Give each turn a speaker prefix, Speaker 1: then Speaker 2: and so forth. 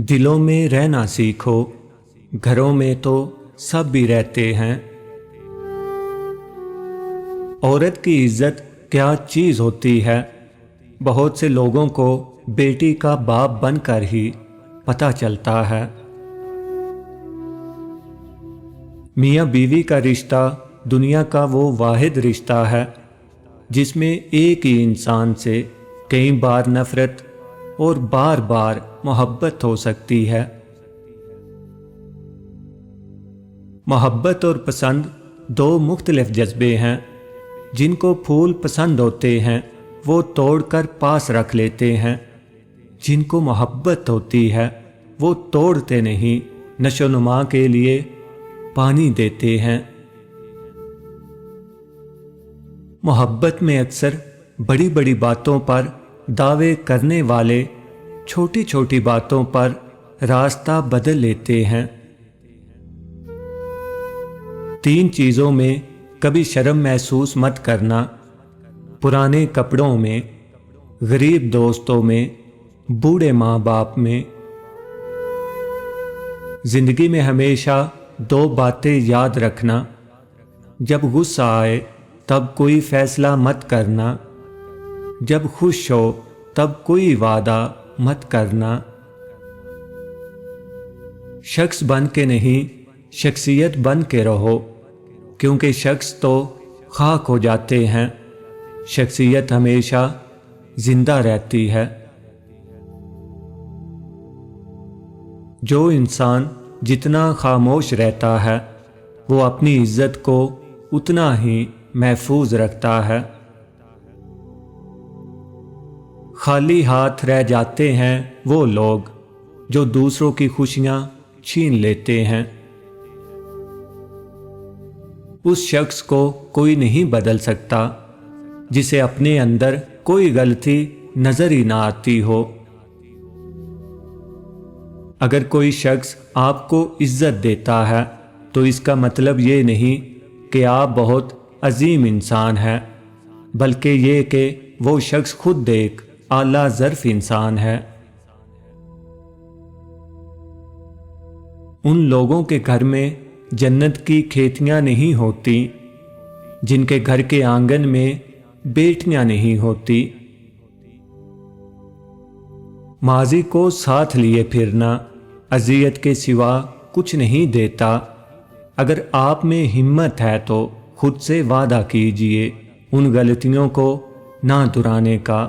Speaker 1: دلوں میں رہنا سیکھو، گھروں میں تو سب بھی رہتے ہیں۔ عورت کی عزت کیا چیز ہوتی ہے، بہت سے لوگوں کو بیٹی کا باپ بن کر ہی پتہ چلتا ہے۔ میاں بیوی کا رشتہ دنیا کا وہ واحد رشتہ ہے جس میں ایک ہی انسان سے کئی بار نفرت اور بار بار محبت ہو سکتی ہے۔ محبت اور پسند دو مختلف جذبے ہیں۔ جن کو پھول پسند ہوتے ہیں وہ توڑ کر پاس رکھ لیتے ہیں، جن کو محبت ہوتی ہے وہ توڑتے نہیں، نشو و نما کے لیے پانی دیتے ہیں۔ محبت میں اکثر بڑی بڑی باتوں پر دعوے کرنے والے چھوٹی چھوٹی باتوں پر راستہ بدل لیتے ہیں۔ 3 چیزوں میں کبھی شرم محسوس مت کرنا: پرانے کپڑوں میں، غریب دوستوں میں، بوڑھے ماں باپ میں۔ زندگی میں ہمیشہ 2 باتیں یاد رکھنا: جب غصہ آئے تب کوئی فیصلہ مت کرنا، جب خوش ہو تب کوئی وعدہ مت کرنا۔ شخص بن کے نہیں، شخصیت بن کے رہو، کیونکہ شخص تو خاک ہو جاتے ہیں، شخصیت ہمیشہ زندہ رہتی ہے۔ جو انسان جتنا خاموش رہتا ہے وہ اپنی عزت کو اتنا ہی محفوظ رکھتا ہے۔ خالی ہاتھ رہ جاتے ہیں وہ لوگ جو دوسروں کی خوشیاں چھین لیتے ہیں۔ اس شخص کو کوئی نہیں بدل سکتا جسے اپنے اندر کوئی غلطی نظر ہی نہ آتی ہو۔ اگر کوئی شخص آپ کو عزت دیتا ہے تو اس کا مطلب یہ نہیں کہ آپ بہت عظیم انسان ہیں، بلکہ یہ کہ وہ شخص خود ایک اعلیٰ ظرف انسان ہے۔ ان لوگوں کے گھر میں جنت کی کھیتیاں نہیں ہوتی جن کے گھر کے آنگن میں بیٹیاں نہیں ہوتی۔ ماضی کو ساتھ لیے پھرنا اذیت کے سوا کچھ نہیں دیتا۔ اگر آپ میں ہمت ہے تو خود سے وعدہ کیجیے ان غلطیوں کو نہ دہرانے کا۔